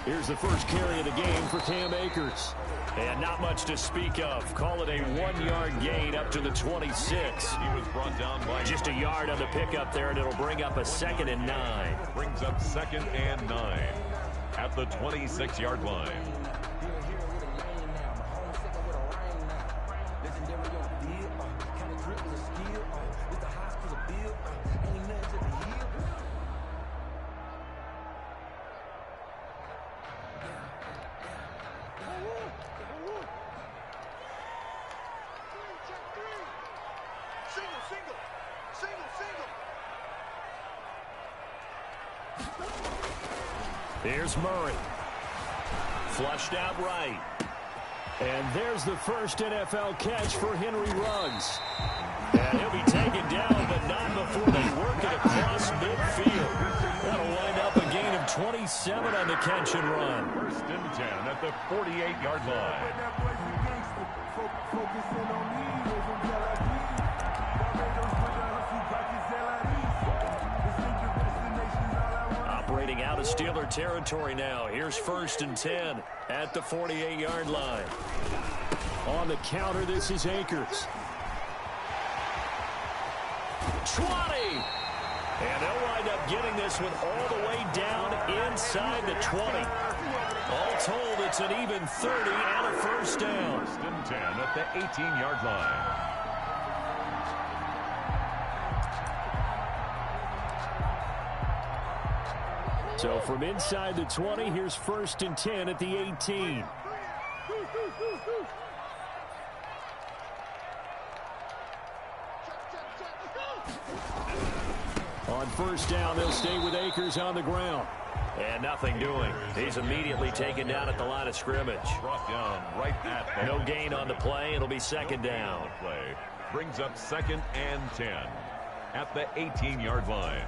Here's the first carry of the game for Cam Akers. And not much to speak of. Call it a 1-yard gain up to the 26. He was brought down by just a yard on the pickup there, and it'll bring up a 2nd and 9. Brings up 2nd and 9 at the 26-yard line. Here's Murray. Flushed out right. And there's the first NFL catch for Henry Ruggs. And he'll be taken down, but not before they work it across midfield. That'll wind up a gain of 27 on the catch and run. 1st and 10 at the 48-yard line. Operating out of Steeler territory now. Here's 1st and 10 at the 48-yard line. On the counter, this is Akers. 20! And they'll wind up getting this one all the way down inside the 20. All told, it's an even 30 and a 1st down. 1st and 10 at the 18-yard line. So from inside the 20, here's 1st and 10 at the 18. On 1st down, they'll stay with Akers on the ground. And nothing doing. He's immediately taken down at the line of scrimmage. Brought down right at the no gain on the play. It'll be 2nd down. Play brings up 2nd and 10 at the 18-yard line.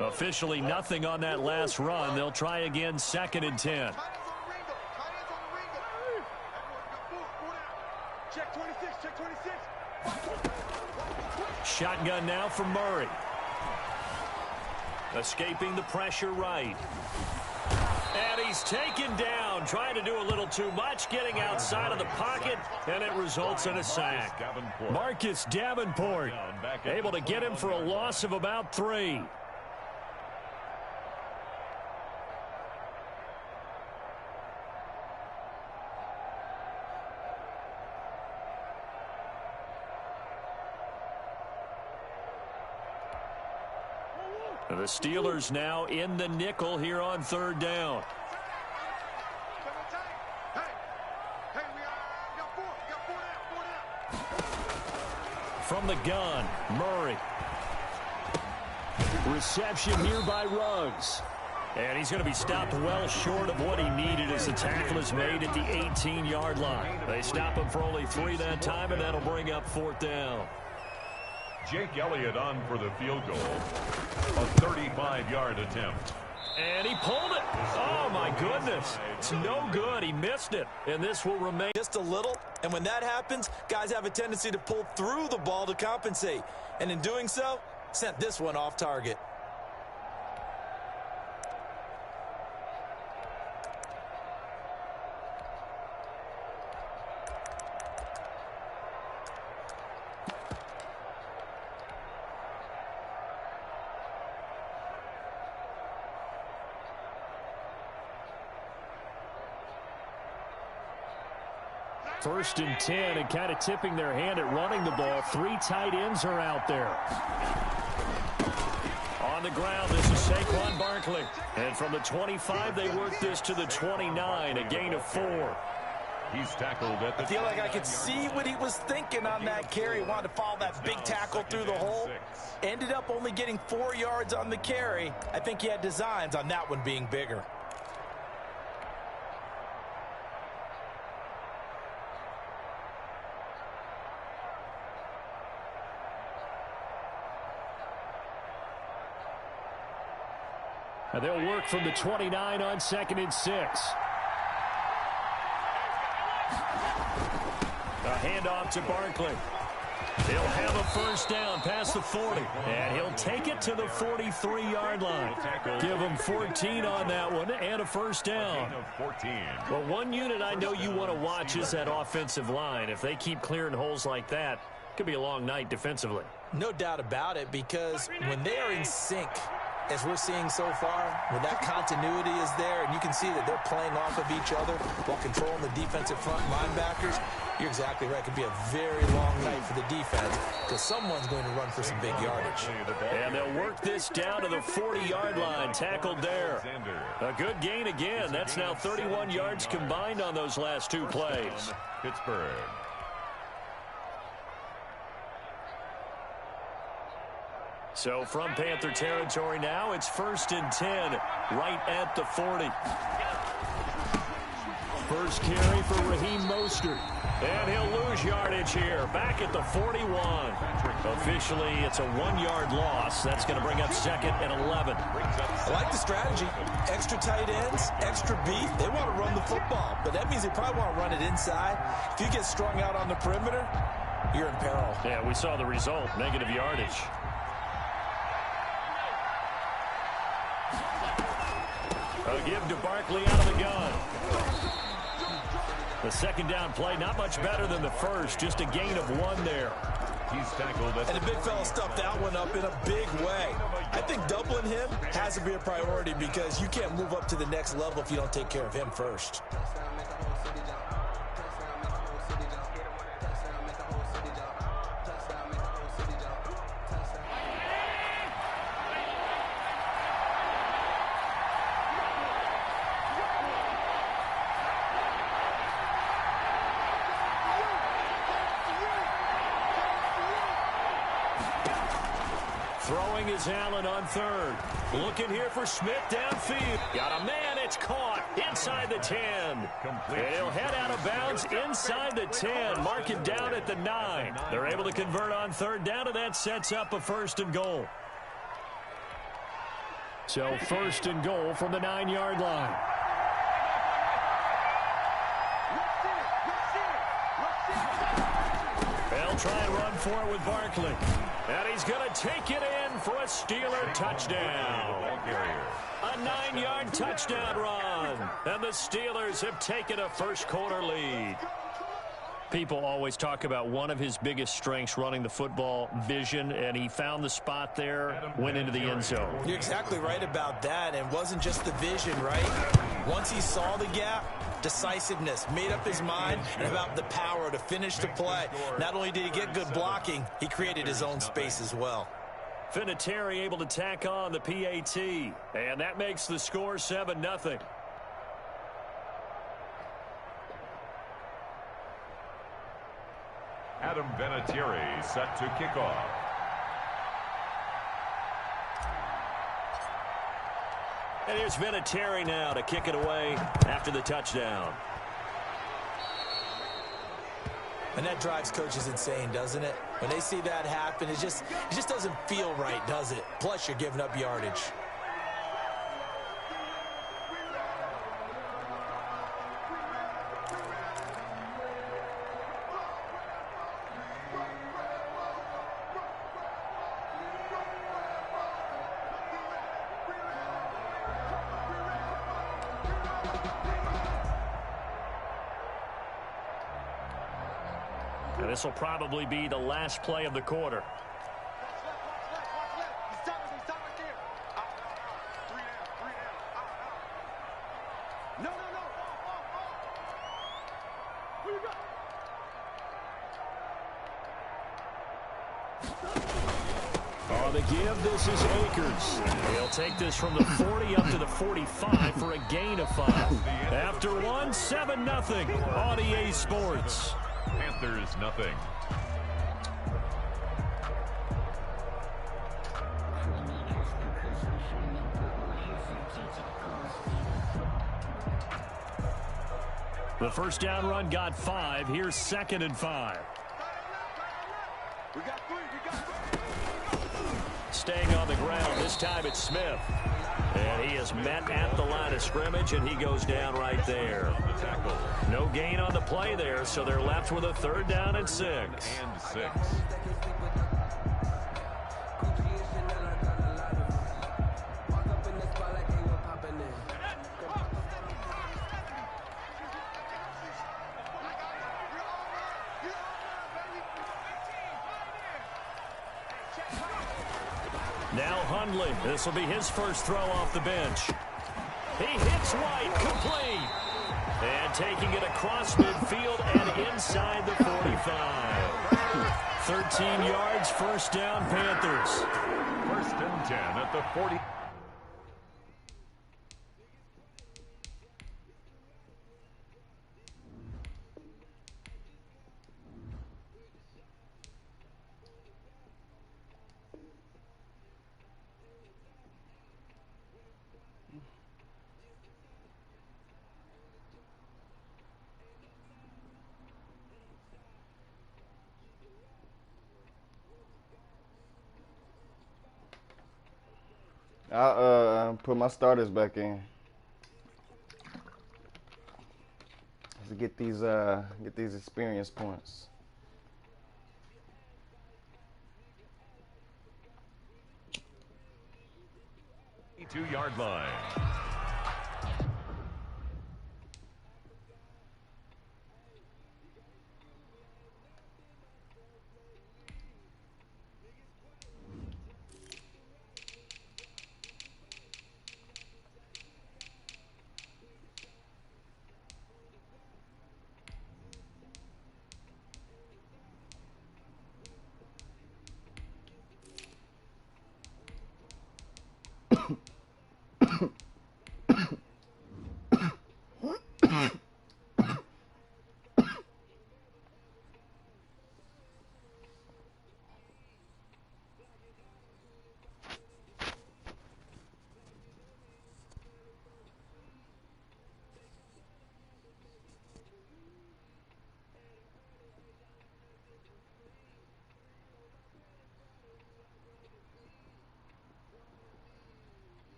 Officially nothing on that last run. They'll try again, 2nd and 10. Shotgun now from Murray. Escaping the pressure right. And he's taken down, trying to do a little too much, getting outside of the pocket, and it results in a sack. Marcus Davenport able to get him for a loss of about 3. The Steelers now in the nickel here on 3rd down. From the gun, Murray. Reception here by Ruggs. And he's going to be stopped well short of what he needed as the tackle is made at the 18-yard line. They stop him for only 3 that time, and that'll bring up 4th down. Jake Elliott on for the field goal. A 35-yard attempt. And he pulled it. Oh, my goodness. It's no good. He missed it. And this will remain just a little. And when that happens, guys have a tendency to pull through the ball to compensate. And in doing so, sent this one off target. First and 10, and kind of tipping their hand at running the ball. 3 tight ends are out there. On the ground, this is Saquon Barkley. And from the 25, they work this to the 29, a gain of 4. He's tackled at the... I feel like I could see what he was thinking on that carry. Wanted to follow that big tackle through the hole. Ended up only getting 4 yards on the carry. I think he had designs on that one being bigger. And they'll work from the 29 on 2nd and 6. handoff to Barkley. He'll have a first down past the 40, and he'll take it to the 43-yard line. Give him 14 on that one and a first down. Well, one unit I know you want to watch is that offensive line. If they keep clearing holes like that, it could be a long night defensively. No doubt about it, because when they are in sync, as we're seeing so far, when that continuity is there, and you can see that they're playing off of each other while controlling the defensive front linebackers, you're exactly right. It could be a very long night for the defense because someone's going to run for some big yardage. And they'll work this down to the 40-yard line, tackled there. A good gain again. That's now 31 yards combined on those last two plays. Pittsburgh. So from Panther territory now, it's 1st and 10, right at the 40. First carry for Raheem Mostert. And he'll lose yardage here, back at the 41. Officially, it's a 1-yard loss. That's going to bring up 2nd and 11. I like the strategy. Extra tight ends, extra beef. They want to run the football, but that means they probably want to run it inside. If you get strung out on the perimeter, you're in peril. Yeah, we saw the result, negative yardage. A give to Barkley out of the gun. The second down play, not much better than the first, just a gain of 1 there. He's tackled. And the big fella stuffed that one up in a big way. I think doubling him has to be a priority because you can't move up to the next level if you don't take care of him first. Throwing is Allen on 3rd. Looking here for Smith downfield. Got a man, it's caught inside the 10. And he'll head out of bounds inside the 10. Mark it down at the 9. They're able to convert on 3rd down, and that sets up a 1st and goal. So 1st and goal from the 9-yard line. They'll try and run for it with Barkley. And he's going to take it in for a Steeler touchdown. A 9-yard touchdown run. And the Steelers have taken a first-quarter lead. People always talk about one of his biggest strengths, running the football, vision, and he found the spot there, went into the end zone. You're exactly right about that, and it wasn't just the vision, right? Once he saw the gap, decisiveness, made up his mind, and about the power to finish the play. Not only did he get good blocking, he created his own space as well. Vinatieri able to tack on the PAT, and that makes the score 7-0. Adam Vinatieri set to kick off. And here's Vinatieri now to kick it away after the touchdown. And that drives coaches insane, doesn't it? When they see that happen, it just doesn't feel right, does it? Plus, you're giving up yardage. This will probably be the last play of the quarter. On the give, this is Akers. He'll take this from the 40 up to the 45 for a gain of 5. After one, 7-0 on EA Sports. Panthers nothing. The first down run got 5. Here's 2nd and 5. Staying on the ground. This time it's Smith. And he is met at the line of scrimmage, and he goes down right there. No gain on the play there, so they're left with a 3rd down and 6. And 6. Now Hundley. This will be his first throw off the bench. He hits White, complete. And taking it across midfield and inside the 45. 13 yards, 1st down, Panthers. 1st and 10 at the 40. I'll put my starters back in to get these experience points. 2-yard line.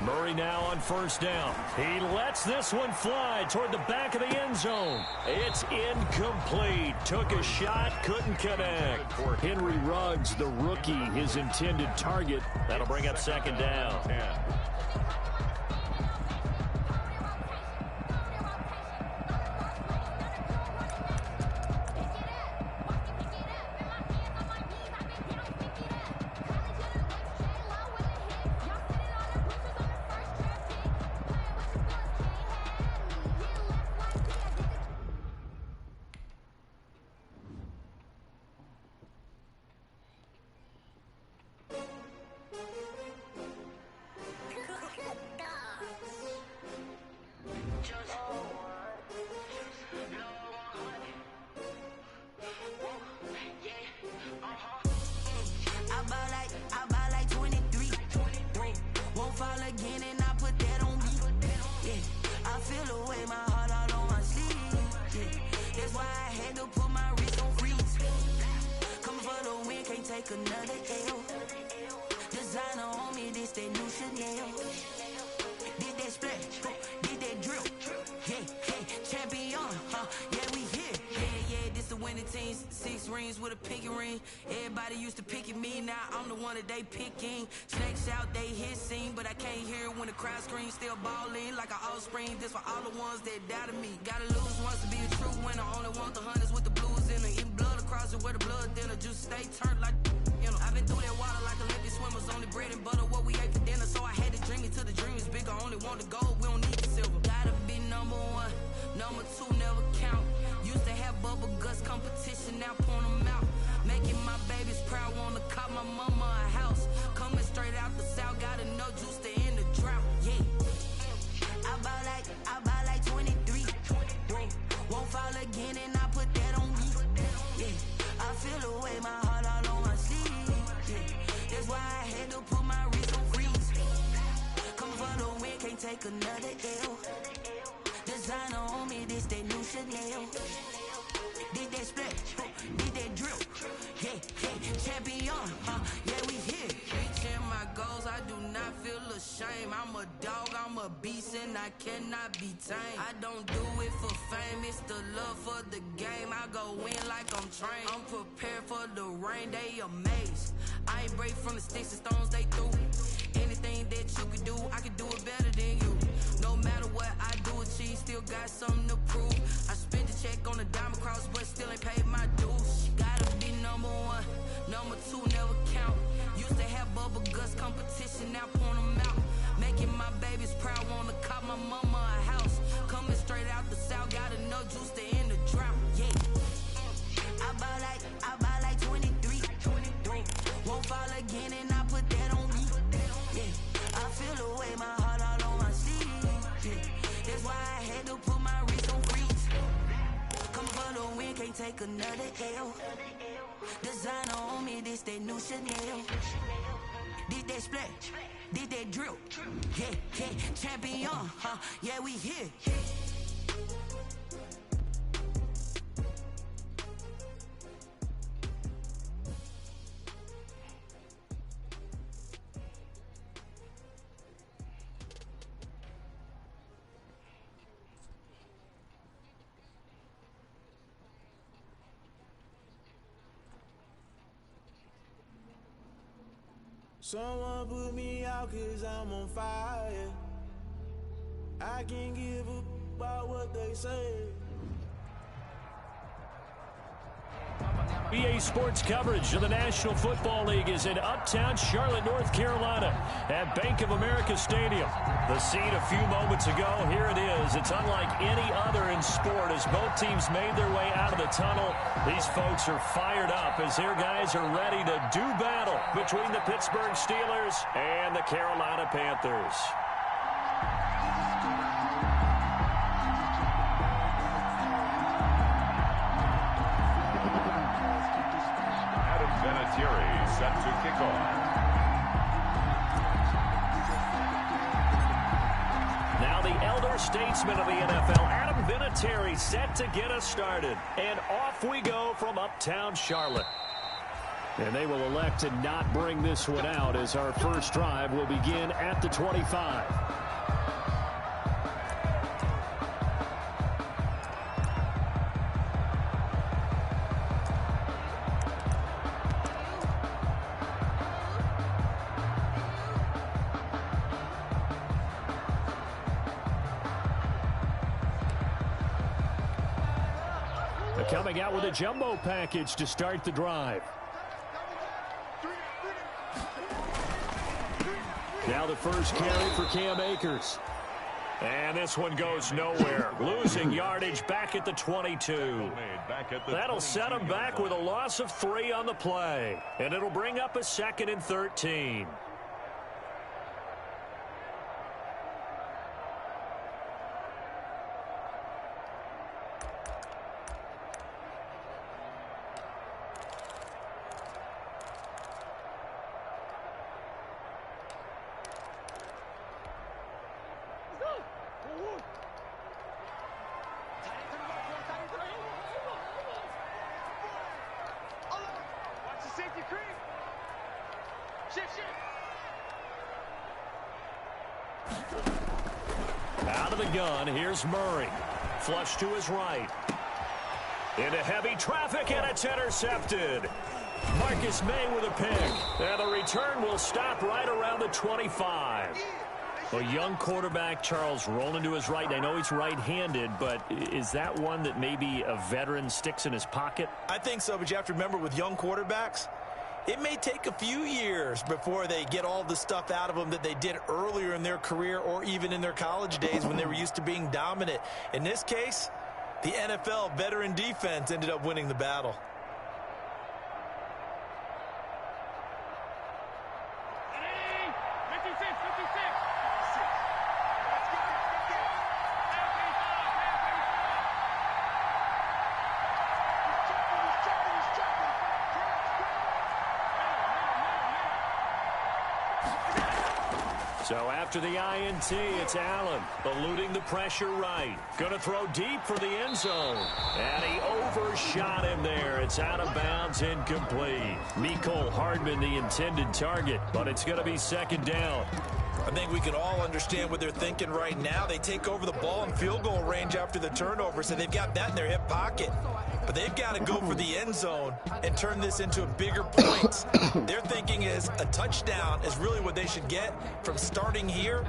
Murray now on 1st down. He lets this one fly toward the back of the end zone. It's incomplete. Took a shot, couldn't connect. Henry Ruggs, the rookie, his intended target. That'll bring up 2nd down. Again take another L. Designer on me, this that new Chanel. Did that split, did that drill. Yeah, champion, yeah, we here. Reaching my goals, I do not feel ashamed. I'm a dog, I'm a beast, and I cannot be tamed. I don't do it for fame, it's the love for the game. I go in like I'm trained. I'm prepared for the rain, they amazed. I ain't break from the sticks and stones they threw. Anything that you could do, I could do it better than you. No matter what I do, achieve, still got something to prove. I spent the check on the diamond cross, but still ain't paid my dues. Gotta be number one, number two never count. Used to have bubble guts competition, now point them out. Making my babies proud, wanna cop my mama a house. Coming straight out the south, got enough juice to end the drought. Yeah, I buy like 23. Won't fall again, and I put that on me. Yeah, I feel the way, my heart all on my sleeve. Yeah, that's why I had to put my wrist on freeze. Come for the win, can't take another L. Designer on me, this that new Chanel. Did that split, did that drill. Yeah, champion, yeah, we here. Someone put me out 'cause I'm on fire. I can't give up about what they say. EA Sports coverage of the National Football League is in uptown Charlotte, North Carolina at Bank of America Stadium. The scene a few moments ago, here it is. It's unlike any other in sport as both teams made their way out of the tunnel. These folks are fired up as their guys are ready to do battle between the Pittsburgh Steelers and the Carolina Panthers. Set to kick off. Now the elder statesman of the NFL, Adam Vinatieri, set to get us started. And off we go from uptown Charlotte. And they will elect to not bring this one out as our first drive will begin at the 25. Coming out with a jumbo package to start the drive. Now the first carry for Cam Akers. And this one goes nowhere. Losing yardage back at the 22. That'll set him back with a loss of 3 on the play. And it'll bring up a 2nd and 13. Out of the gun, here's Murray. Flush to his right. Into heavy traffic, and it's intercepted. Marcus May with a pick. And the return will stop right around the 25. A young quarterback, Charles, rolling to his right. I know he's right-handed, but is that one that maybe a veteran sticks in his pocket? I think so, but you have to remember with young quarterbacks, it may take a few years before they get all the stuff out of them that they did earlier in their career or even in their college days when they were used to being dominant. In this case, the NFL veteran defense ended up winning the battle. So after the INT, it's Allen, eluding the pressure right. Going to throw deep for the end zone. And he overshot him there. It's out of bounds, incomplete. Mecole Hardman, the intended target, but it's going to be second down. I think we can all understand what they're thinking right now. They take over the ball in field goal range after the turnover, so they've got that in their hip pocket. But they've got to go for the end zone and turn this into a bigger point. Their thinking is a touchdown is really what they should get from starting here.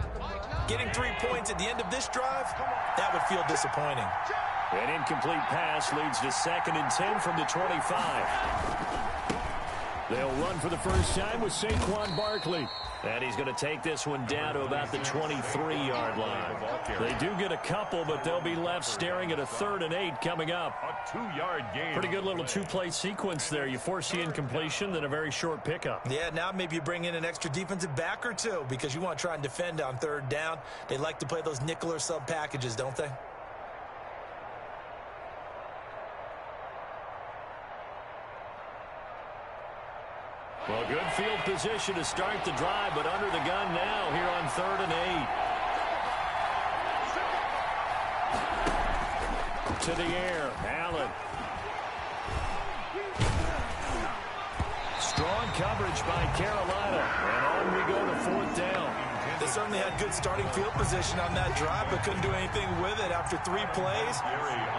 Getting 3 points at the end of this drive, that would feel disappointing. An incomplete pass leads to 2nd and 10 from the 25. They'll run for the first time with Saquon Barkley. And he's going to take this one down to about the 23-yard line. They do get a couple, but they'll be left staring at a 3rd and 8 coming up. A 2-yard gain. Pretty good little 2-play sequence there. You force the incompletion, then a very short pickup. Yeah, now maybe you bring in an extra defensive back or two because you want to try and defend on 3rd down. They like to play those nickel or sub packages, don't they? Well, good field position to start the drive, but under the gun now here on 3rd and 8. To the air, Allen. Strong coverage by Carolina, and on we go to 4th down. They certainly had good starting field position on that drive, but couldn't do anything with it after 3 plays.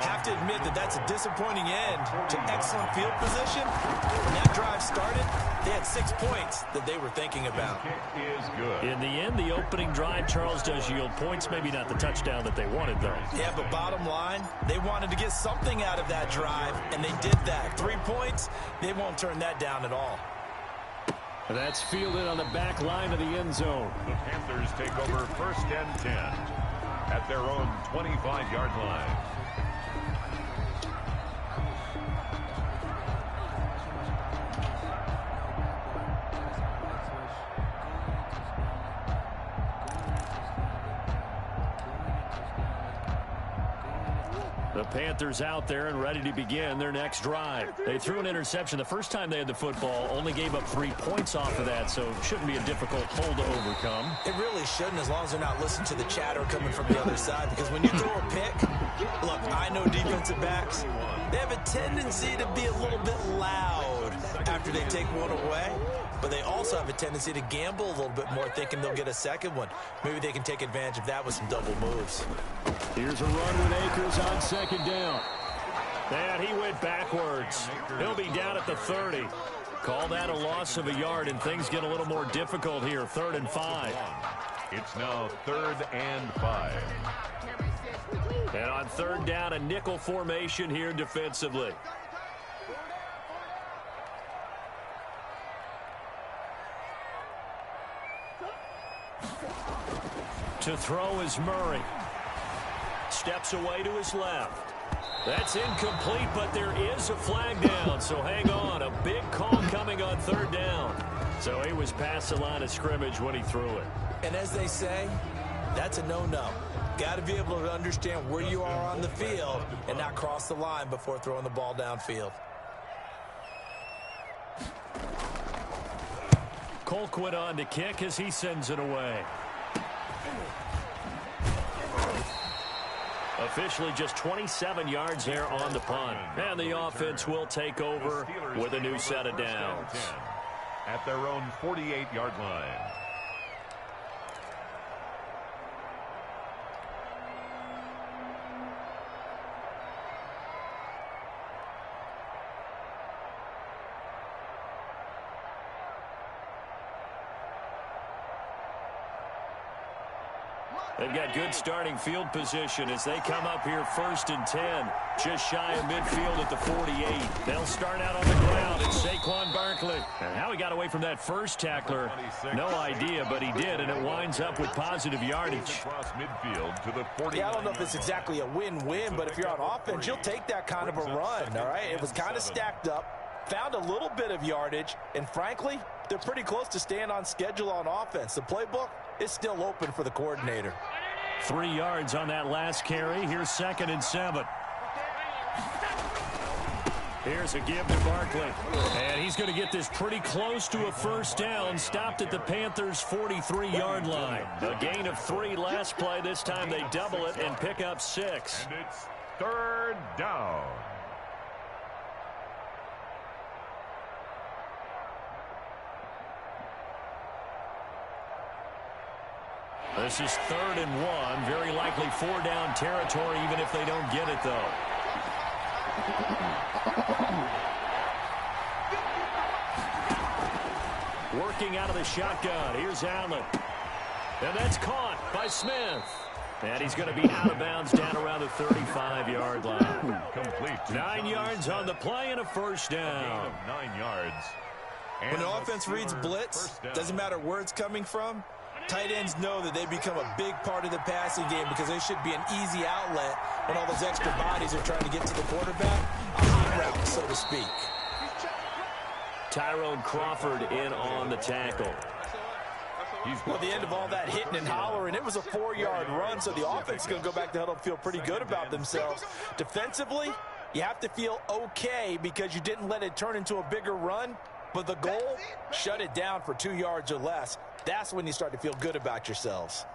Have to admit that that's a disappointing end to excellent field position. When that drive started, they had 6 points that they were thinking about. Is good. In the end, the opening drive, Charles, does yield points. Maybe not the touchdown that they wanted, though. Yeah, but bottom line, they wanted to get something out of that drive, and they did that. 3 points, they won't turn that down at all. That's fielded on the back line of the end zone. The Panthers take over 1st and 10 at their own 25-yard line. The Panthers out there and ready to begin their next drive. They threw an interception the first time they had the football, only gave up 3 points off of that, so it shouldn't be a difficult hole to overcome. It really shouldn't, as long as they're not listening to the chatter coming from the other side, because when you throw a pick, look, I know defensive backs, they have a tendency to be a little bit loud after they take one away, but they also have a tendency to gamble a little bit more, thinking they'll get a second one. Maybe they can take advantage of that with some double moves. Here's a run with Akers on 2nd down. And he went backwards. He'll be down at the 30. Call that a loss of a yard, and things get a little more difficult here. 3rd and 5. It's now 3rd and 5. And on 3rd down, a nickel formation here defensively. To throw is Murray. Steps away to his left. That's incomplete, but there is a flag down, so hang on. A big call coming on 3rd down. So he was past the line of scrimmage when he threw it. And as they say, that's a no-no. Got to be able to understand where you are on the field and not cross the line before throwing the ball downfield. Colquitt on to kick as he sends it away. Officially just 27 yards there on the punt. And the offense will take over with a new set of downs. At their own 48-yard line. They've got good starting field position as they come up here 1st and 10. Just shy of midfield at the 48. They'll start out on the ground. It's Saquon Barkley. And how he got away from that first tackler, no idea, but he did, and it winds up with positive yardage. Across midfield to the 40. Yeah, I don't know if it's exactly a win-win, but if you're on offense, you'll take that kind of a run, all right? It was kind of stacked up, found a little bit of yardage, and frankly, they're pretty close to staying on schedule on offense. The playbook is still open for the coordinator. 3 yards on that last carry. Here's 2nd and 7. Here's a give to Barkley. And he's going to get this pretty close to a first down. Stopped at the Panthers' 43-yard line. A gain of 3 last play. This time they double it and pick up 6. And it's 3rd down. This is 3rd and 1. Very likely 4-down territory, even if they don't get it, though. Working out of the shotgun. Here's Allen. And that's caught by Smith. And he's going to be out of bounds down around the 35-yard line. Complete. 9 yards on the play and a first down. 9 yards. When the offense reads blitz, doesn't matter where it's coming from, tight ends know that they become a big part of the passing game because they should be an easy outlet when all those extra bodies are trying to get to the quarterback. A hot route, so to speak. Tyrone Crawford in on the tackle. Well, at the end of all that hitting and hollering, it was a 4-yard run, so the offense is going to go back to huddle and feel pretty good about themselves. Defensively, you have to feel okay because you didn't let it turn into a bigger run, but the goal, shut it down for 2 yards or less. That's when you start to feel good about yourselves.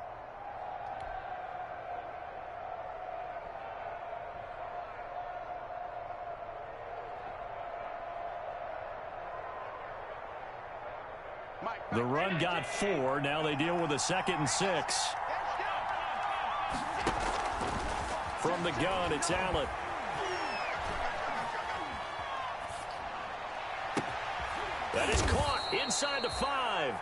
The run got 4. Now they deal with a 2nd and 6. From the gun, it's Allen. That is caught inside the 5.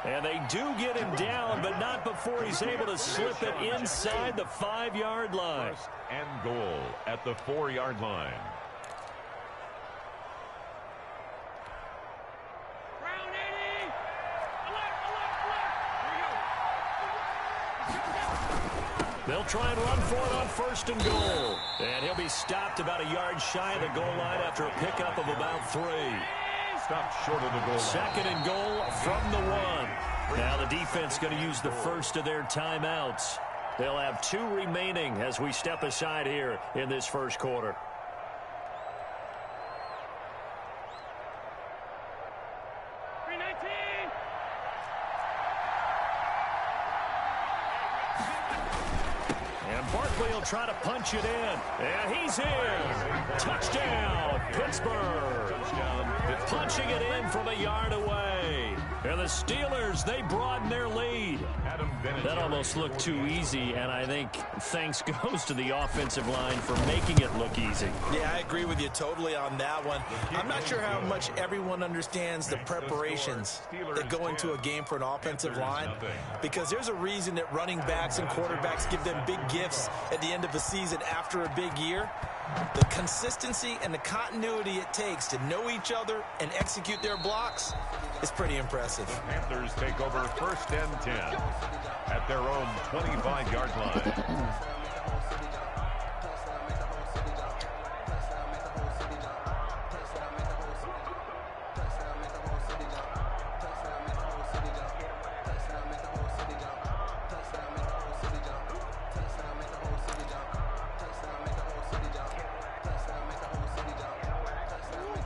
And they do get him down, but not before he's able to slip it inside the 5-yard line. First and goal at the 4-yard line. They'll try and run for it on 1st and goal. And he'll be stopped about a yard shy of the goal line after a pickup of about 3. Stopped short of the goal line. 2nd and goal from the 1. Now the defense going to use the first of their timeouts. They'll have 2 remaining as we step aside here in this first quarter. Barkley will try to punch it in. And he's in. Touchdown, Pittsburgh. Punching it in from a yard away. And the Steelers, they broaden their lead. That almost looked too easy, and I think thanks goes to the offensive line for making it look easy. Yeah, I agree with you totally on that one. I'm not sure how much everyone understands the preparations that go into a game for an offensive line, because there's a reason that running backs and quarterbacks give them big gifts at the end of the season after a big year. The consistency and the continuity it takes to know each other and execute their blocks is pretty impressive. The Panthers take over 1st and 10 at their own 25-yard line.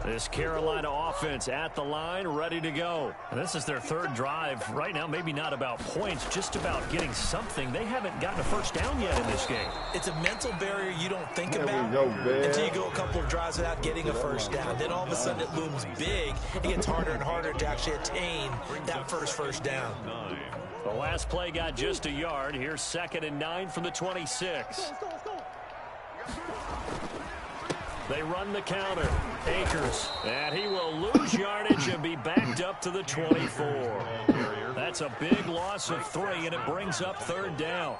This Carolina offense at the line, ready to go. And this is their 3rd drive. Right now, maybe not about points, just about getting something. They haven't gotten a first down yet in this game. It's a mental barrier you don't think about until you go a couple of drives without getting a first down. Then all of a sudden it looms big. It gets harder and harder to actually attain that first down. The last play got just a yard. Here's 2nd and 9 from the 26. They run the counter. Akers. And he will lose yardage and be backed up to the 24. That's a big loss of 3, and it brings up 3rd down.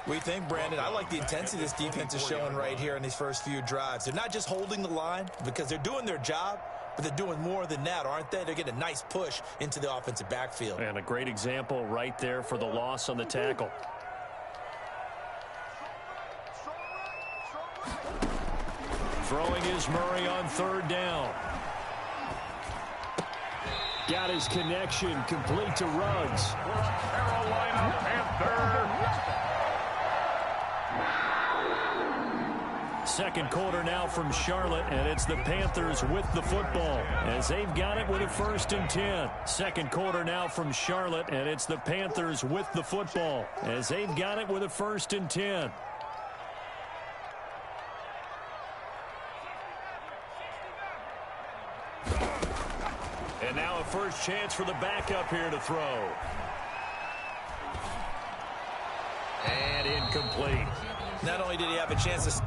We think, Brandon, I like the intensity this defense is showing right here in these first few drives. They're not just holding the line because they're doing their job, but they're doing more than that, aren't they? They're getting a nice push into the offensive backfield. And a great example right there for the loss on the tackle. Throwing is Murray on 3rd down. Got his connection complete to Ruggs. Carolina Panther. Second quarter now from Charlotte, and it's the Panthers with the football as they've got it with a 1st and 10. Second quarter now from Charlotte, and it's the Panthers with the football as they've got it with a 1st and 10. And now a first chance for the backup here to throw. And incomplete. Not only did he have a chance to...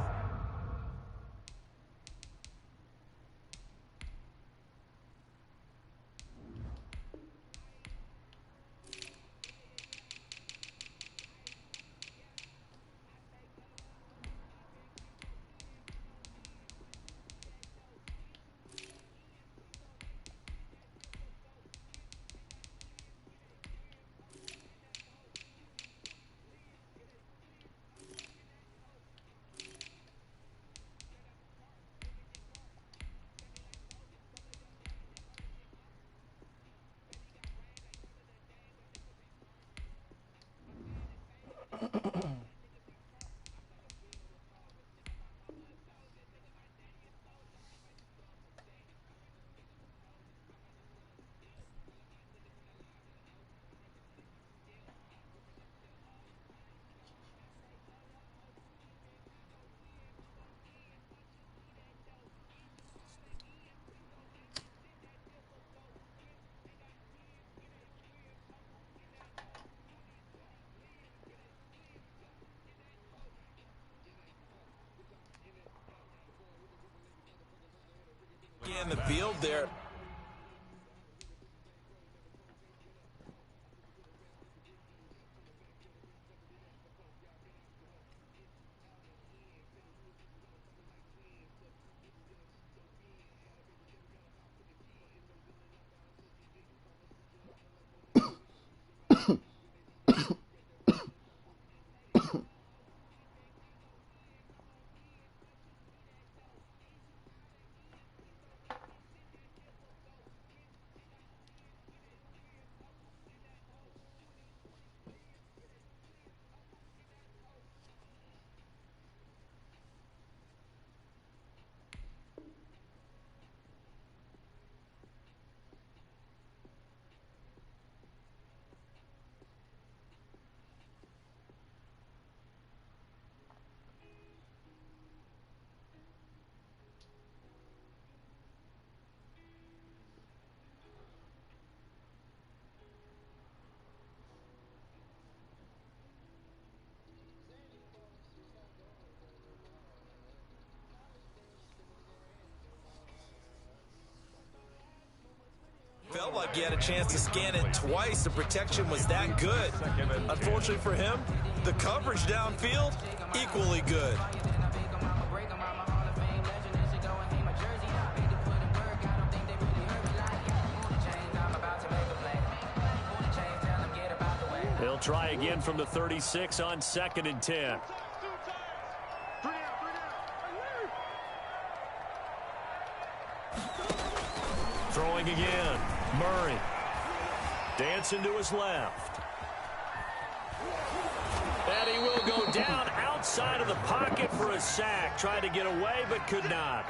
in the field there. Felt like he had a chance to scan it twice. The protection was that good. Unfortunately for him, the coverage downfield, equally good. They'll try again from the 36 on 2nd and 10. Throwing again. Murray. Dancing to his left. And he will go down outside of the pocket for a sack. Tried to get away, but could not.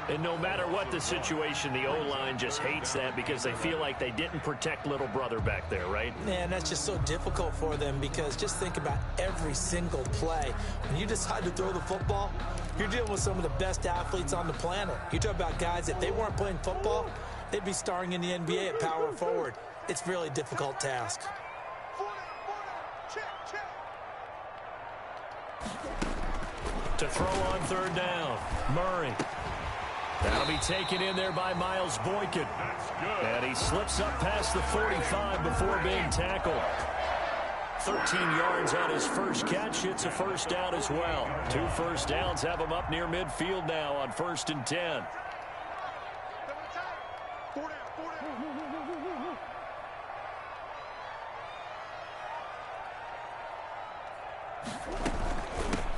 And no matter what the situation, the O-line just hates that because they feel like they didn't protect little brother back there, right? Man, that's just so difficult for them because just think about every single play. When you decide to throw the football, you're dealing with some of the best athletes on the planet. You talk about guys, if they weren't playing football, they'd be starring in the NBA at power forward. It's a really difficult task. To throw on 3rd down, Murray. That'll be taken in there by Miles Boykin. And he slips up past the 45 before being tackled. 13 yards on his first catch. It's a 1st down as well. 2 first downs have him up near midfield now on 1st and 10.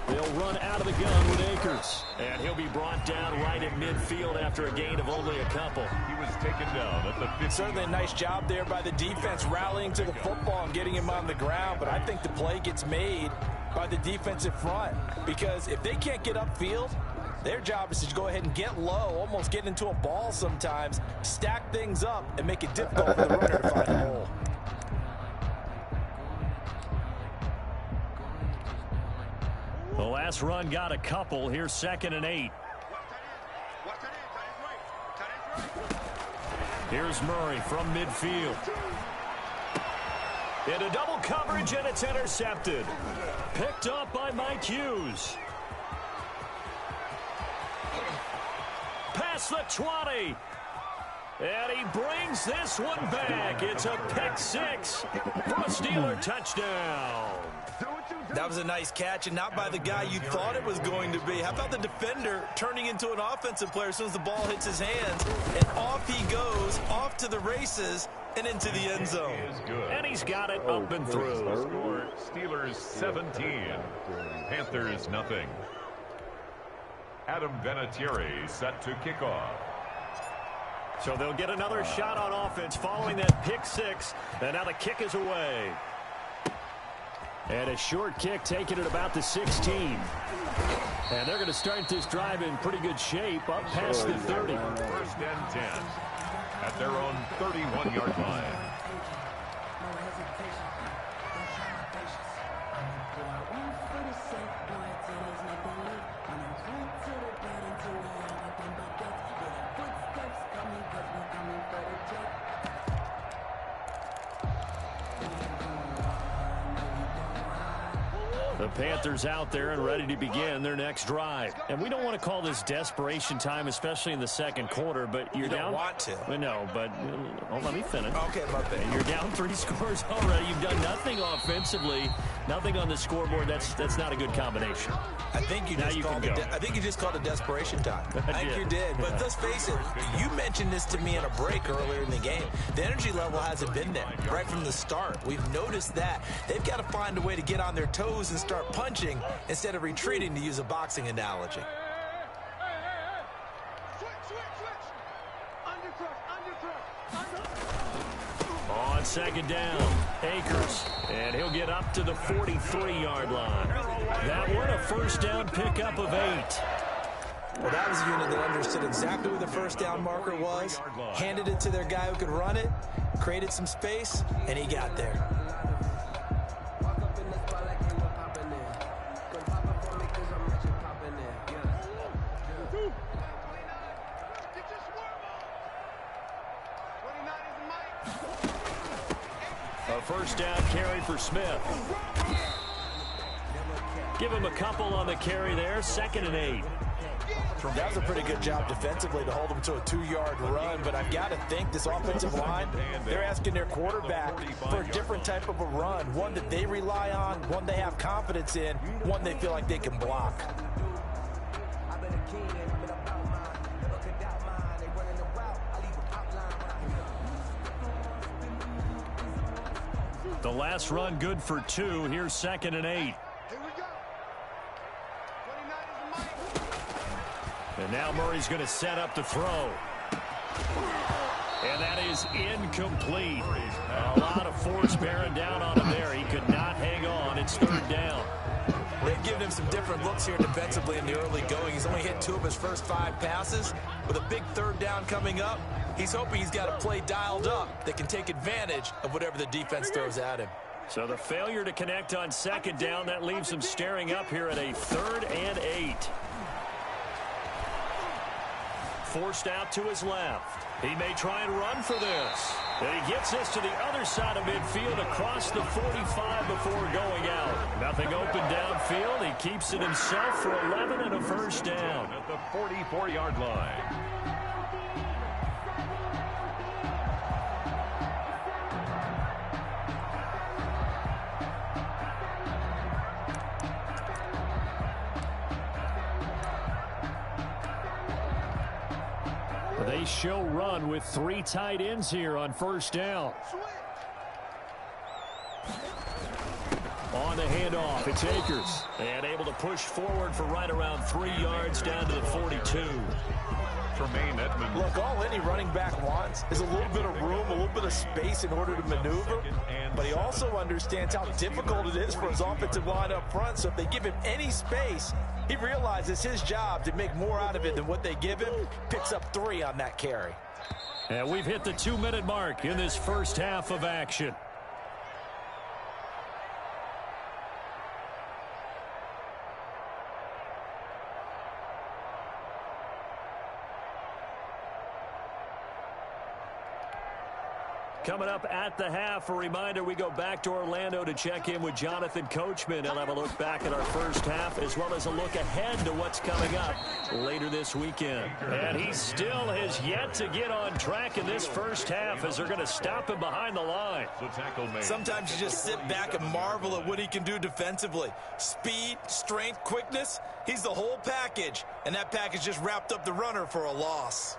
They'll run out of the gun with Akers. And he'll be brought down right at midfield after a gain of only a couple. He was taken down at the 50. Certainly a nice job there by the defense rallying to the football and getting him on the ground. But I think the play gets made by the defensive front. Because if they can't get upfield, Their job is to go ahead and get low, almost get into a ball sometimes, stack things up, and make it difficult for the runner to find a hole. The last run got a couple. Here's 2nd and 8. Here's Murray from midfield. Into double coverage, and it's intercepted. Picked up by Mike Hughes. Past the 20. And he brings this one back. It's a pick 6 for a Steeler touchdown. That was a nice catch, and not by the guy you thought it was going to be. How about the defender turning into an offensive player as soon as the ball hits his hands, and off he goes, off to the races, and into the end zone. And he's got it up and through. Score, Steelers 17, Panthers nothing. Adam Vinatieri set to kick off. So they'll get another shot on offense following that pick 6, and now the kick is away. And a short kick taken at about the 16. And they're going to start this drive in pretty good shape up past the 30. 1st and 10 at their own 31-yard line. The Panthers out there and ready to begin their next drive. And we don't want to call this desperation time, especially in the second quarter, but you're You don't down. want to. No, but let me finish. Okay, my bad. And you're down 3 scores already. You've done nothing offensively, nothing on the scoreboard. That's not a good combination. I think you just called it desperation time. I think you did. But let's face it, you mentioned this to me in a break earlier in the game. The energy level hasn't been there right from the start. We've noticed that. They've got to find a way to get on their toes and start punching instead of retreating, to use a boxing analogy. On 2nd down, Akers, and he'll get up to the 43-yard line. That one a 1st down pickup of 8. Well, that was a unit that understood exactly where the 1st down marker was, handed it to their guy who could run it, created some space, and he got there. A 1st down carry for Smith. Give him a couple on the carry there. 2nd and 8. That was a pretty good job defensively to hold them to a 2-yard run, but I've got to think this offensive line, they're asking their quarterback for a different type of a run, one that they rely on, one they have confidence in, one they feel like they can block. The last run good for 2. Here's 2nd and 8. And now Murray's going to set up to throw. And that is incomplete. A lot of force bearing down on him there. He could not hang on. It's 3rd down. They've given him some different looks here defensively in the early going. He's only hit 2 of his first 5 passes. With a big 3rd down coming up, he's hoping he's got a play dialed up that can take advantage of whatever the defense throws at him. So the failure to connect on 2nd down, that leaves him staring up here at a 3rd and 8. Forced out to his left. He may try and run for this. And he gets this to the other side of midfield across the 45 before going out. Nothing open downfield. He keeps it himself for 11 and a 1st down. At the 44-yard line. They show run with 3 tight ends here on 1st down. On the handoff, it's Akers. And able to push forward for right around 3 yards down to the 42. Tremaine Edmonds. Look, all any running back wants is a little bit of room, a little bit of space in order to maneuver. But he also understands how difficult it is for his offensive line up front. So if they give him any space, He realizes his job to make more out of it than what they give him. Picks up 3 on that carry. And we've hit the 2-minute mark in this first half of action. Coming up at the half, a reminder, we go back to Orlando to check in with Jonathan Coachman. He'll have a look back at our first half as well as a look ahead to what's coming up later this weekend. And he still has yet to get on track in this first half as they're going to stop him behind the line. Sometimes you just sit back and marvel at what he can do defensively. Speed, strength, quickness, he's the whole package. And that package just wrapped up the runner for a loss.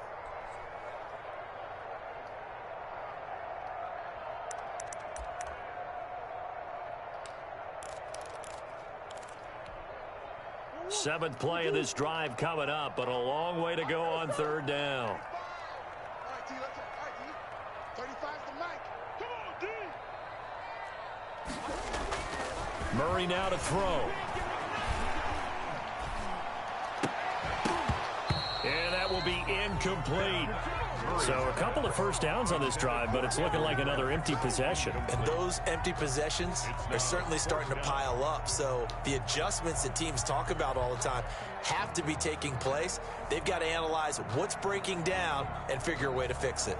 Seventh play of this drive coming up, but a long way to go on third down. Murray now to throw. And that will be incomplete. So a couple of first downs on this drive, but it's looking like another empty possession. And those empty possessions are certainly starting to pile up. So the adjustments that teams talk about all the time have to be taking place. They've got to analyze what's breaking down and figure a way to fix it.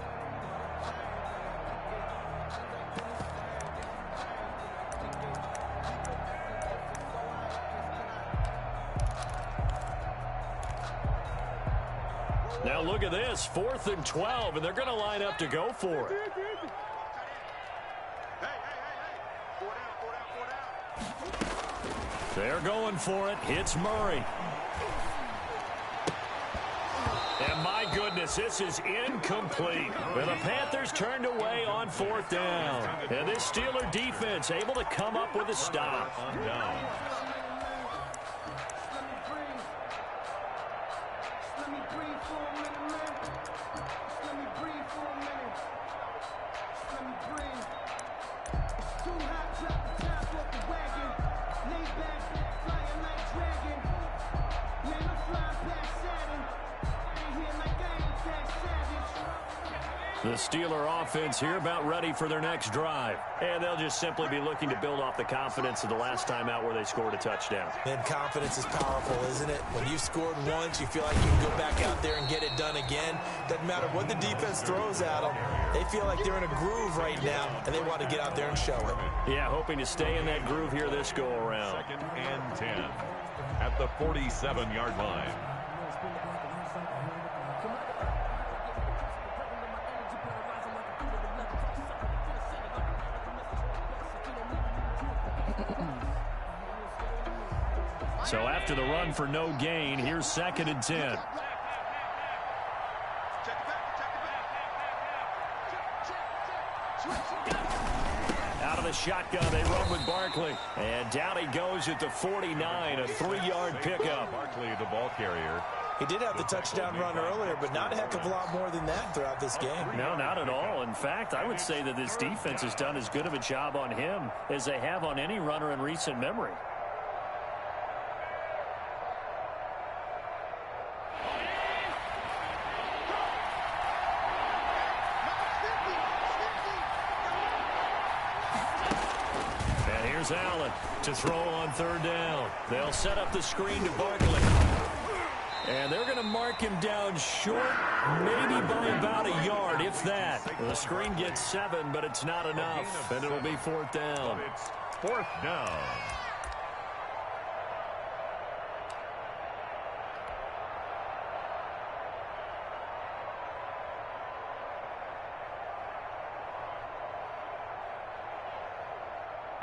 Now look at this, 4th and 12, and they're going to line up to go for it. They're going for it. It's Murray. And my goodness, this is incomplete. And the Panthers turned away on 4th down. And this Steeler defense able to come up with a stop. The Steeler offense here about ready for their next drive. And they'll just simply be looking to build off the confidence of the last time out where they scored a touchdown. And confidence is powerful, isn't it? When you've scored once, you feel like you can go back out there and get it done again. Doesn't matter what the defense throws at them. They feel like they're in a groove right now, and they want to get out there and show it. Yeah, hoping to stay in that groove here this go-around. 2nd and 10 at the 47-yard line. So after the run for no gain, here's 2nd and 10. Out of the shotgun, they run with Barkley. And down he goes at the 49, a 3-yard pickup. Barkley, the ball carrier. He did have the touchdown run earlier, but not a heck of a lot more than that throughout this game. No, not at all. In fact, I would say that this defense has done as good of a job on him as they have on any runner in recent memory. Allen to throw on 3rd down. They'll set up the screen to Barkley. And they're going to mark him down short, maybe by about a yard, if that. The screen gets 7, but it's not enough, and it'll be 4th down. It's 4th down.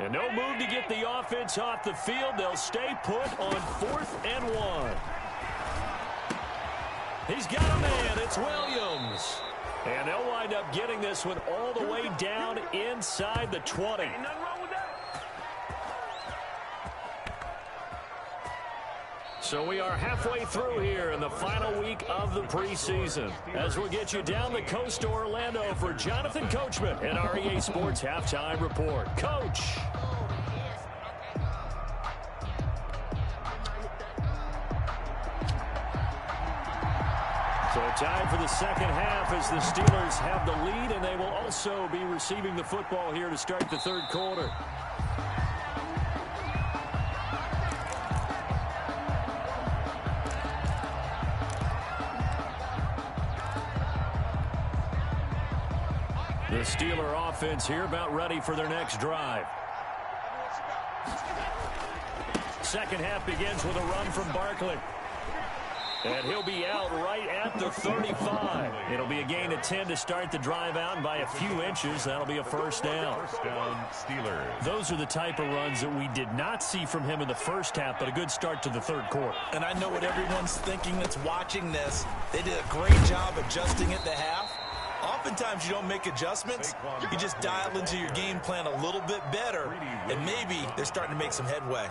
And no move to get the offense off the field. They'll stay put on 4th and 1. He's got a man. It's Williams. And they'll wind up getting this one all the way down inside the 20. So we are halfway through here in the final week of the preseason. As we'll get you down the coast to Orlando for Jonathan Coachman and our EA Sports Halftime Report. Coach. So time for the second half as the Steelers have the lead, and they will also be receiving the football here to start the third quarter. The Steeler offense here about ready for their next drive. Second half begins with a run from Barkley. And he'll be out right at the 35. It'll be a gain of 10 to start the drive out, and by a few inches, that'll be a first down. First down, Steelers. Those are the type of runs that we did not see from him in the first half, but a good start to the third quarter. And I know what everyone's thinking that's watching this. They did a great job adjusting at the half. Oftentimes you don't make adjustments. You just dial into your game plan a little bit better, and maybe they're starting to make some headway.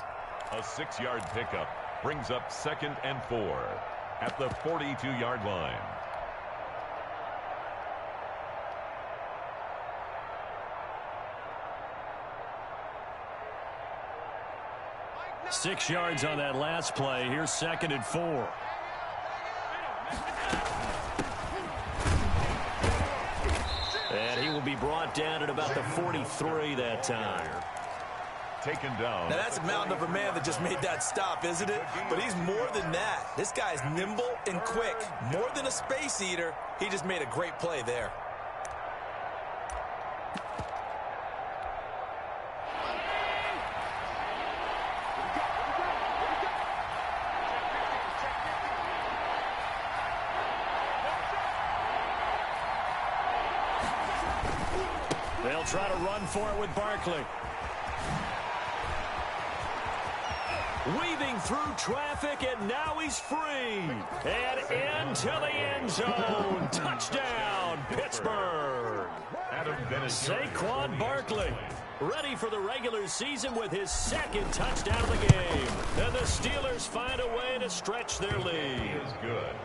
A 6-yard pickup brings up 2nd and 4 at the 42-yard line. Six yards on that last play. Here's 2nd and 4. And he will be brought down at about the 43 that time. Taken down. Now that's a mountain of a man that just made that stop, isn't it? But he's more than that. This guy's nimble and quick. More than a space eater. He just made a great play there. They'll try to run for it with Barkley. Weaving through traffic, and now he's free. And into the end zone. Touchdown, Pittsburgh. Saquon Barkley, ready for the regular season with his 2nd touchdown of the game. And the Steelers find a way to stretch their lead. Good.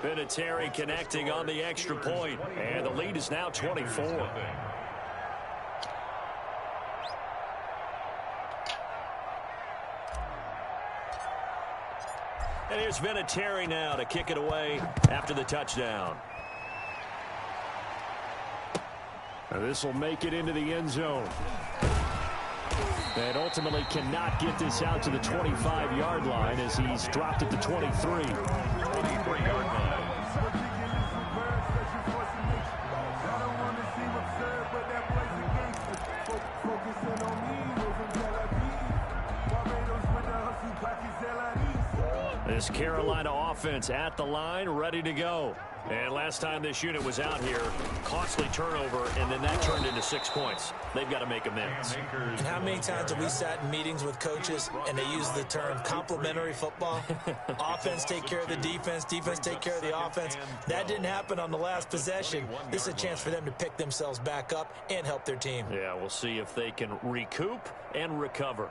Vinatieri connecting on the extra point, and the lead is now 24. And here's Vinatieri now to kick it away after the touchdown. And this will make it into the end zone. And ultimately cannot get this out to the 25-yard line as he's dropped at the 23. 23-yard line. This Carolina offense at the line, ready to go. And last time this unit was out here, costly turnover, and then that turned into 6 points. They've got to make amends. And how many times have we sat in meetings with coaches and they use the term complementary football? Offense take care of the defense, defense take care of the offense. That didn't happen on the last possession. This is a chance for them to pick themselves back up and help their team. Yeah, we'll see if they can recoup and recover.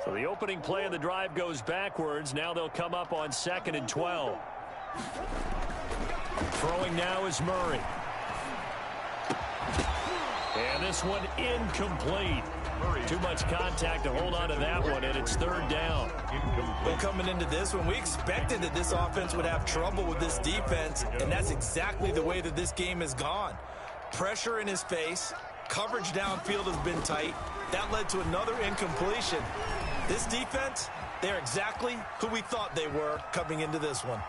So the opening play of the drive goes backwards. Now they'll come up on 2nd and 12. Throwing now is Murray. And this one incomplete. Too much contact to hold on to that one, and it's 3rd down. Well, coming into this one, we expected that this offense would have trouble with this defense, and that's exactly the way that this game has gone. Pressure in his face. Coverage downfield has been tight. That led to another incompletion. This defense, they're exactly who we thought they were coming into this one.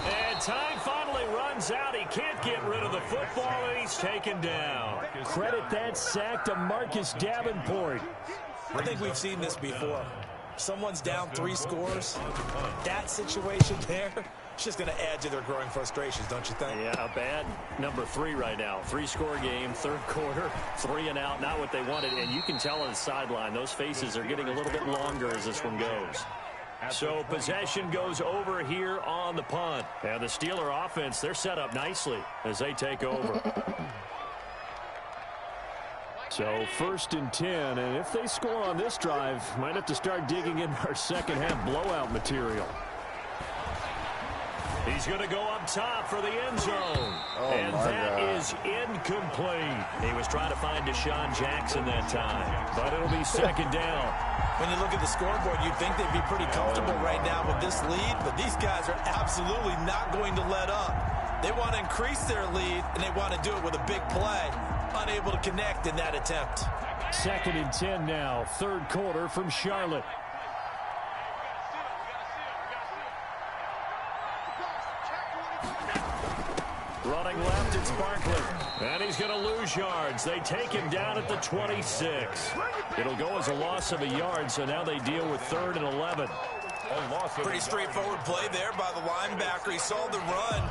And time finally runs out. He can't get rid of the football, and he's taken down. Credit that sack to Marcus Davenport. I think we've seen this before. Someone's down 3 scores. That situation there, it's just going to add to their growing frustrations, don't you think? Yeah, a bad number 3 right now. 3-score game, 3rd quarter, 3 and out, not what they wanted. And you can tell on the sideline, those faces are getting a little bit longer as this one goes. So possession goes over here on the punt. And the Steeler offense, they're set up nicely as they take over. So 1st and 10, and if they score on this drive, might have to start digging into our second half blowout material. He's He's going to go up top for the end zone. And that is incomplete. He was trying to find Deshaun Jackson that time, but it'll be second down. When you look at the scoreboard, you'd think they'd be pretty comfortable right now with this lead, but these guys are absolutely not going to let up. They want to increase their lead, and they want to do it with a big play. Unable to connect in that attempt. Second and 10 now, third quarter from Charlotte. Running left, it's Barkley. And he's going to lose yards. They take him down at the 26. It'll go as a loss of a yard, so now they deal with 3rd and 11. Pretty straightforward play there by the linebacker. He saw the run,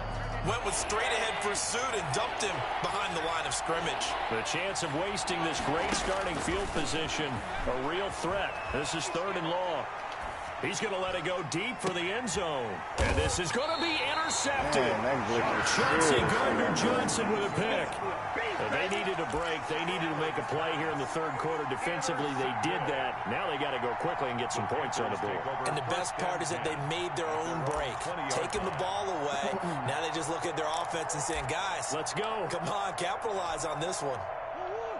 went with straight-ahead pursuit, and dumped him behind the line of scrimmage. The chance of wasting this great starting field position, a real threat. This is 3rd and long. He's going to let it go deep for the end zone. And this is going to be intercepted. Chauncey Gardner-Johnson with a pick. They needed a break. They needed to make a play here in the third quarter. Defensively, they did that. Now they got to go quickly and get some points on the board. And the best part is that they made their own break. Taking the ball away. Now they just look at their offense and saying, guys, let's go. Come on, capitalize on this one.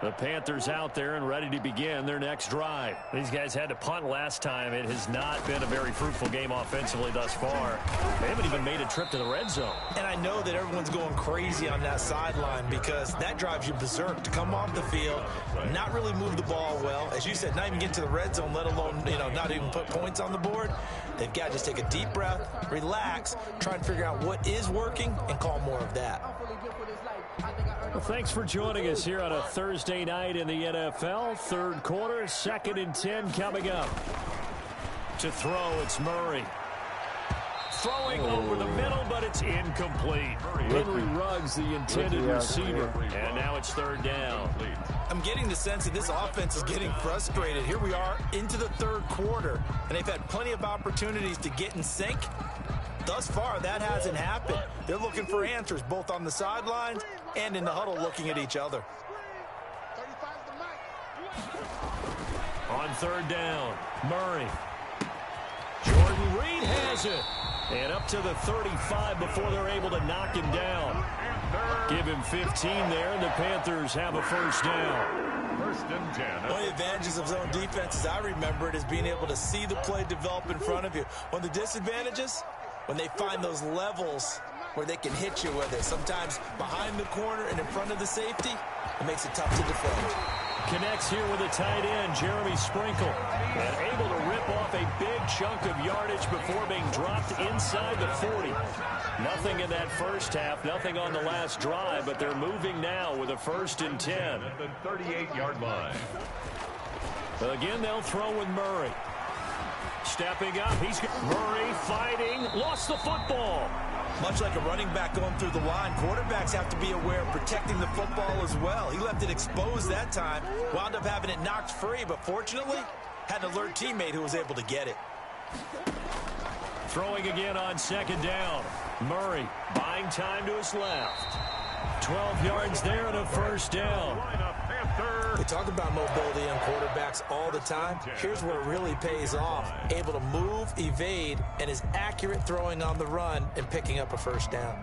The Panthers out there and ready to begin their next drive. These guys had to punt last time. It has not been a very fruitful game offensively thus far. They haven't even made a trip to the red zone. And I know that everyone's going crazy on that sideline because that drives you berserk to come off the field, not really move the ball well. As you said, not even get to the red zone, let alone, not even put points on the board. They've got to just take a deep breath, relax, try and figure out what is working, and call more of that. Well, thanks for joining us here on a Thursday night in the NFL. Third quarter, 2nd and 10 coming up. To throw, it's Murray. Throwing over the middle, but it's incomplete. Henry Ruggs, the intended receiver. And now it's 3rd down. I'm getting the sense that this offense is getting frustrated. Here we are into the third quarter, and they've had plenty of opportunities to get in sync. Thus far, that hasn't happened. They're looking for answers, both on the sidelines and in the huddle, looking at each other. On 3rd down, Murray. Jordan Reed has it. And up to the 35 before they're able to knock him down. Give him 15 there, and the Panthers have a 1st down. 1st and 10. One of the advantages of zone defense, as I remember it, is being able to see the play develop in front of you. One of the disadvantages, when they find those levels where they can hit you with it, sometimes behind the corner and in front of the safety, it makes it tough to defend. Connects here with a tight end, Jeremy Sprinkle, and able to rip off a big chunk of yardage before being dropped inside the 40. Nothing in that first half, nothing on the last drive, but they're moving now with a 1st and 10. At the 38-yard line. Again, they'll throw with Murray. Stepping up, Murray fighting, lost the football. Much like a running back going through the line, quarterbacks have to be aware of protecting the football as well. He left it exposed that time, wound up having it knocked free, but fortunately, had an alert teammate who was able to get it. Throwing again on 2nd down. Murray buying time to his left. 12 yards there and a 1st down. They talk about mobility on quarterbacks all the time. Here's where it really pays off. Able to move, evade, and is accurate throwing on the run and picking up a 1st down.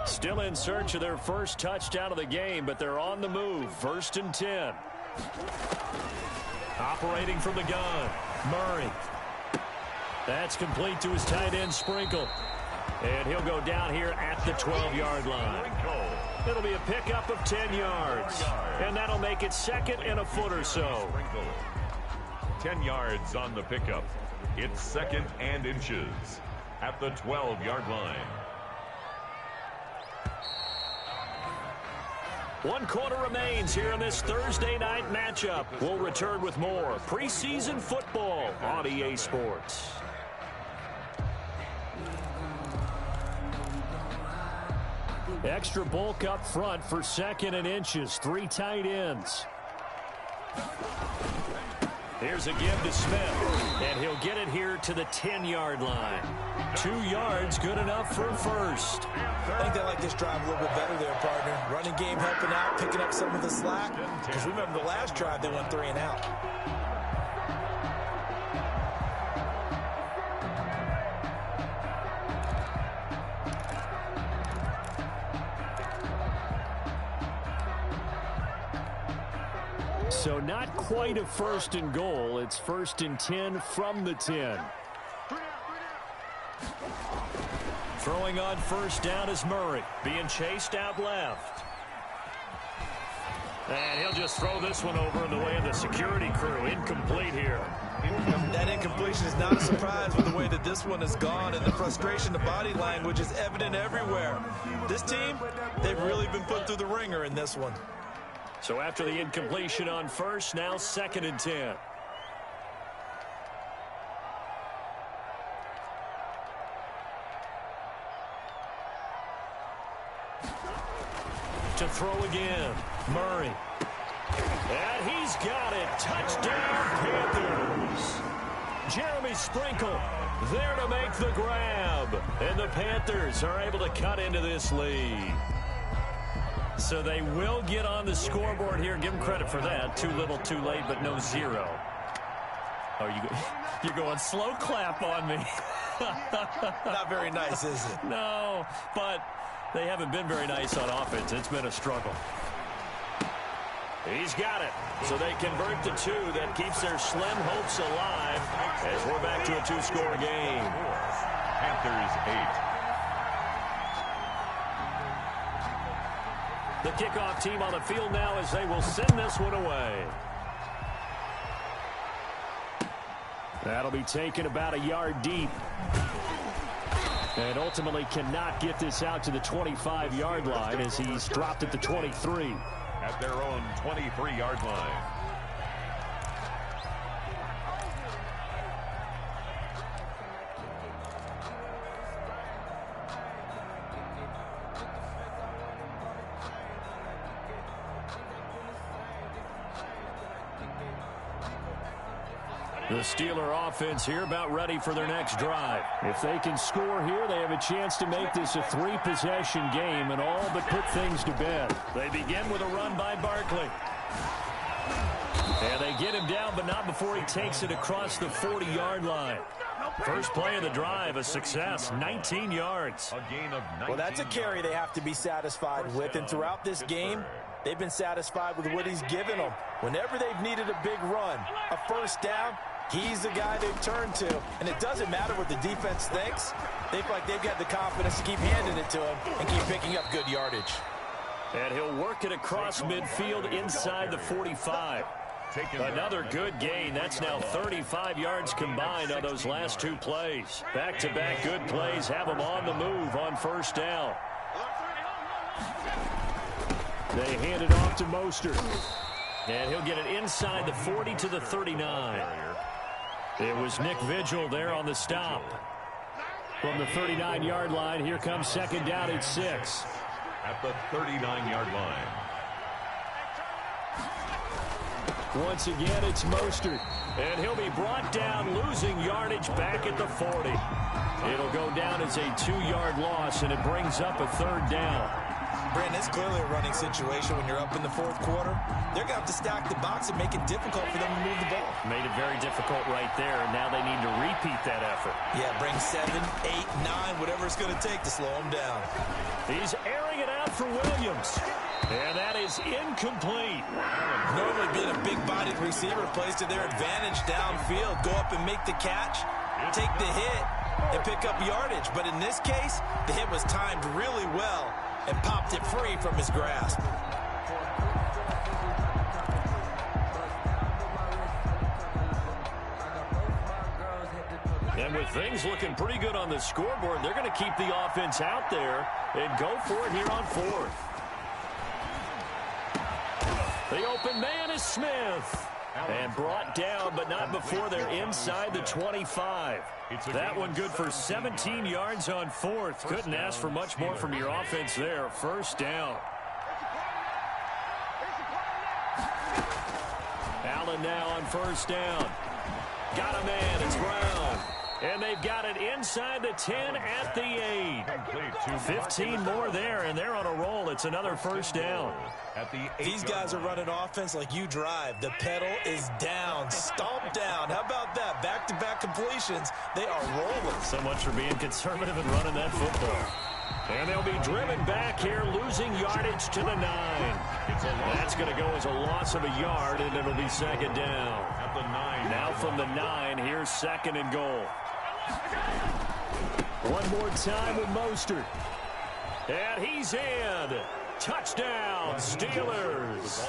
Still in search of their first touchdown of the game, but they're on the move. 1st and 10. Operating from the gun, Murray. That's complete to his tight end, Sprinkle. And he'll go down here at the 12-yard line. It'll be a pickup of 10 yards. And that'll make it 2nd and a foot or so. 10 yards on the pickup. It's 2nd and inches at the 12-yard line. 1 quarter remains here in this Thursday night matchup. We'll return with more preseason football on EA Sports. Extra bulk up front for 2nd and inches. 3 tight ends. Here's a give to Smith, and he'll get it here to the 10-yard line. 2 yards, good enough for a 1st. I think they like this drive a little bit better there, partner. Running game helping out, picking up some of the slack. Because remember the last drive, they went 3 and out. So not quite a 1st and goal. It's 1st and 10 from the 10. Throwing on 1st down is Murray. Being chased out left. And he'll just throw this one over in the way of the security crew. Incomplete here. That incompletion is not a surprise with the way that this one has gone, and the frustration, the body language is evident everywhere. This team, they've really been put through the ringer in this one. So after the incompletion on 1st, now 2nd and 10. To throw again, Murray. And he's got it. Touchdown, Panthers. Jeremy Sprinkle there to make the grab. And the Panthers are able to cut into this lead. So they will get on the scoreboard here. Give them credit for that. Too little, too late, but no 0. Oh, you're going slow clap on me. Not very nice, is it? No, but they haven't been very nice on offense. It's been a struggle. He's got it. So they convert the 2. That keeps their slim hopes alive as we're back to a 2-score game. Panthers 8. The kickoff team on the field now as they will send this one away. That'll be taken about a yard deep. And ultimately cannot get this out to the 25-yard line as he's dropped at the 23. At their own 23-yard line. The Steeler offense here about ready for their next drive. If they can score here, they have a chance to make this a 3-possession game and all but put things to bed. They begin with a run by Barkley. And they get him down, but not before he takes it across the 40-yard line. First play of the drive, a success, 19 yards. A gain of 19. Well, that's a carry they have to be satisfied with, and throughout this game, they've been satisfied with what he's given them. Whenever they've needed a big run, a 1st down, he's the guy they've turned to, and it doesn't matter what the defense thinks. They feel like they've got the confidence to keep handing it to him and keep picking up good yardage. And he'll work it across midfield inside the 45. Another good gain. That's now 35 yards combined on those last 2 plays. Back-to-back good plays have them on the move on 1st down. They hand it off to Mostert. And he'll get it inside the 40 to the 39. It was Nick Vigil there on the stop. From the 39-yard line, here comes 2nd down at 6. At the 39-yard line. Once again, it's Mostert. And he'll be brought down, losing yardage back at the 40. It'll go down as a 2-yard loss, and it brings up a 3rd down. Brandon, it's clearly a running situation when you're up in the 4th quarter. They're going to have to stack the box and make it difficult for them to move the ball. Made it very difficult right there, and now they need to repeat that effort. Yeah, bring 7, 8, 9, whatever it's going to take to slow them down. He's airing it out for Williams. And that is incomplete. Normally being a big-bodied receiver plays to their advantage downfield. Go up and make the catch, take the hit, and pick up yardage. But in this case, the hit was timed really well and popped it free from his grasp. And with things looking pretty good on the scoreboard, they're going to keep the offense out there and go for it here on 4th. The open man is Smith. And brought down, but not before they're inside the 25. That one good for 17 yards on 4th. Couldn't ask for much more from your offense there. 1st down. Allen now on 1st down. Got a man. It's Brown. And they've got it inside the 10 at the 8. 15 more there, and they're on a roll. It's another 1st down. These guys are running offense like you drive. The pedal is down, stomped down. How about that? Back-to-back completions. They are rolling. So much for being conservative and running that football. And they'll be driven back here, losing yardage to the 9. That's going to go as a loss of a yard, and it'll be second down. At the 9. Now from the 9, here's second and goal. One more time with Mostert. And he's in. Touchdown, Steelers.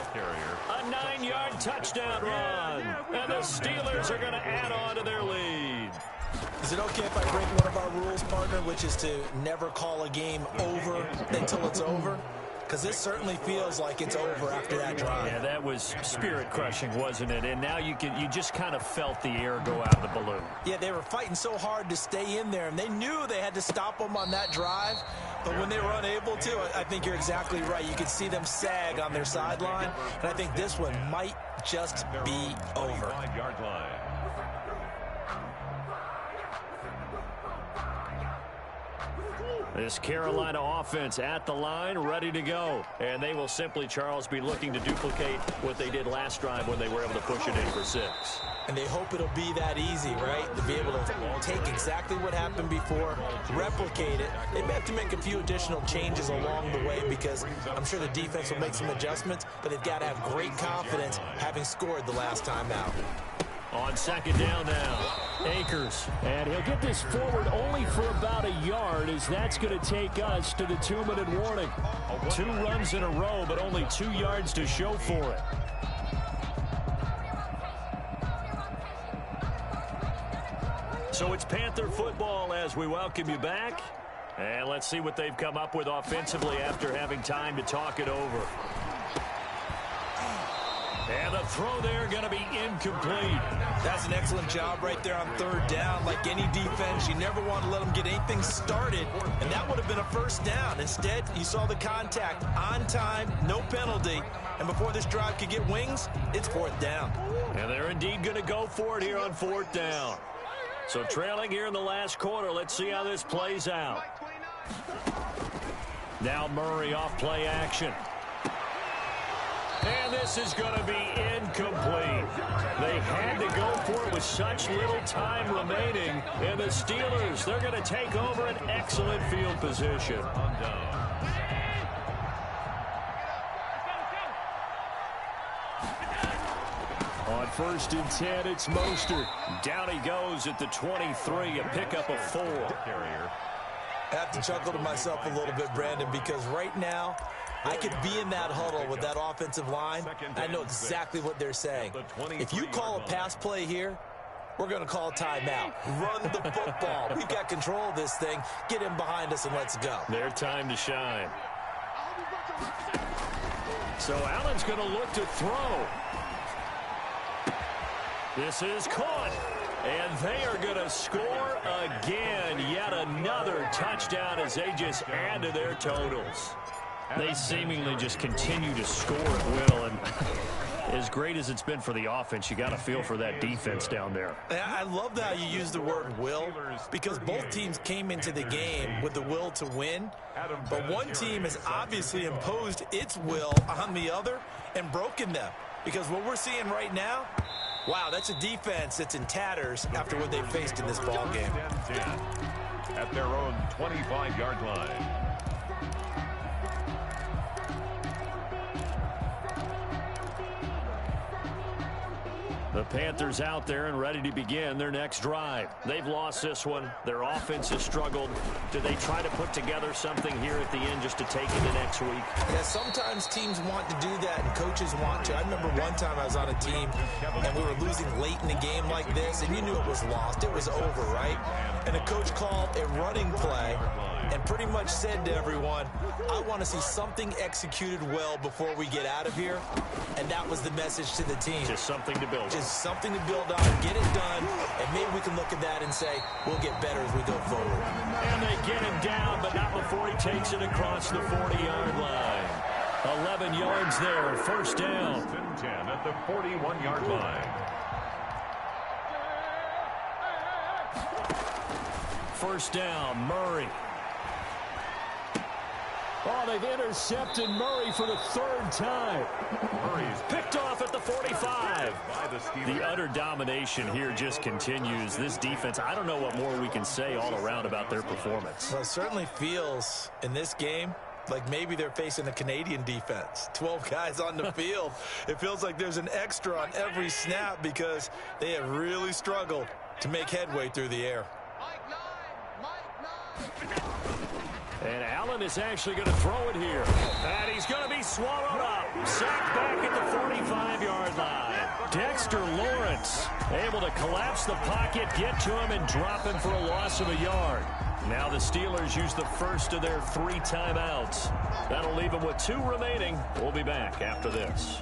A 9-yard touchdown run. And the Steelers are going to add on to their lead. Is it okay if I break one of our rules, partner, which is to never call a game over until it's over? Because this certainly feels like it's over after that drive. Yeah, that was spirit-crushing, wasn't it? And now you just kind of felt the air go out of the balloon. Yeah, they were fighting so hard to stay in there, and they knew they had to stop them on that drive. But when they were unable to, I think you're exactly right. You could see them sag on their sideline, and I think this one might just be over. 5-yard line. This Carolina offense at the line, ready to go. And they will simply, Charles, be looking to duplicate what they did last drive when they were able to push it in for 6. And they hope it'll be that easy, right? To be able to take exactly what happened before, replicate it. They may have to make a few additional changes along the way because I'm sure the defense will make some adjustments, but they've got to have great confidence having scored the last time out. On second down now, Akers. And he'll get this forward only for about a yard, as that's going to take us to the 2-minute warning. 2 runs in a row, but only 2 yards to show for it. So it's Panther football as we welcome you back. And let's see what they've come up with offensively after having time to talk it over. And the throw there going to be incomplete. That's an excellent job right there on third down. Like any defense, you never want to let them get anything started, and that would have been a first down. Instead, you saw the contact on time, no penalty, and before this drive could get wings, it's fourth down. And they're indeed going to go for it here on fourth down. So trailing here in the last quarter, let's see how this plays out. Now Murray off play action. And this is going to be incomplete. They had to go for it with such little time remaining. And the Steelers, they're going to take over an excellent field position. On first and 10, it's Mostert. Down he goes at the 23, a pickup of 4. I have to chuckle to myself a little bit, Brandon, because right now, I could be in that huddle with that offensive line. I know exactly what they're saying. If you call a pass play here, we're going to call a timeout. Run the football. We've got control of this thing. Get him behind us and let's go. Their time to shine. So Allen's going to look to throw. This is caught. And they are going to score again. Yet another touchdown as they just add to their totals. They seemingly just continue to score at will. And as great as it's been for the offense, you got to feel for that defense down there. I love how you use the word will, because both teams came into the game with the will to win. But one team has obviously imposed its will on the other and broken them. Because what we're seeing right now, wow, that's a defense that's in tatters after what they faced in this ball game. At their own 25-yard line. The Panthers out there and ready to begin their next drive. They've lost this one. Their offense has struggled. Do they try to put together something here at the end just to take into next week? Yeah, sometimes teams want to do that and coaches want to. I remember one time I was on a team and we were losing late in a game like this, and you knew it was lost. It was over, right? And a coach called a running play and pretty much said to everyone, I want to see something executed well before we get out of here. And that was the message to the team. Just something to build on. Just something to build on, get it done, and maybe we can look at that and say, we'll get better as we go forward. And they get him down, but not before he takes it across the 40-yard line. 11 yards there, first down. 10 at the 41-yard line. First down, Murray. Oh, they've intercepted Murray for the third time. Murray's picked off at the the 45. The utter domination here just continues. This defense, I don't know what more we can say all around about their performance. Well, it certainly feels in this game like maybe they're facing a Canadian defense. 12 guys on the field. It feels like there's an extra on every snap because they have really struggled to make headway through the air. And Allen is actually going to throw it here. And he's going to be swallowed up. Sacked back at the 45-yard line. Dexter Lawrence able to collapse the pocket, get to him, and drop him for a loss of a yard. Now the Steelers use the first of their 3 timeouts. That'll leave them with 2 remaining. We'll be back after this.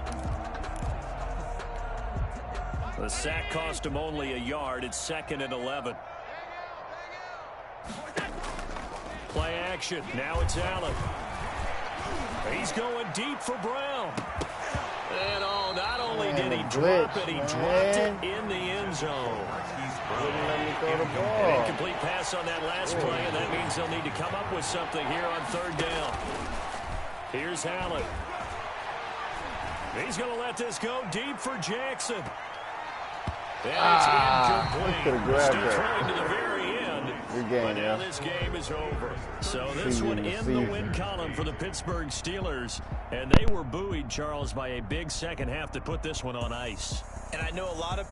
The sack cost him only a yard. It's 2nd and 11. Play action. Now it's Allen. He's going deep for Brown. And not only did he drop it, he dropped it in the end zone. An incomplete pass on that last play, and that means they'll need to come up with something here on 3rd down. Here's Allen. He's going to let this go deep for Jackson. And it's incomplete. Still trying to the very end. But now this game is over. So this one in the win column for the Pittsburgh Steelers. And they were buoyed, Charles, by a big second half to put this one on ice. And I know a lot of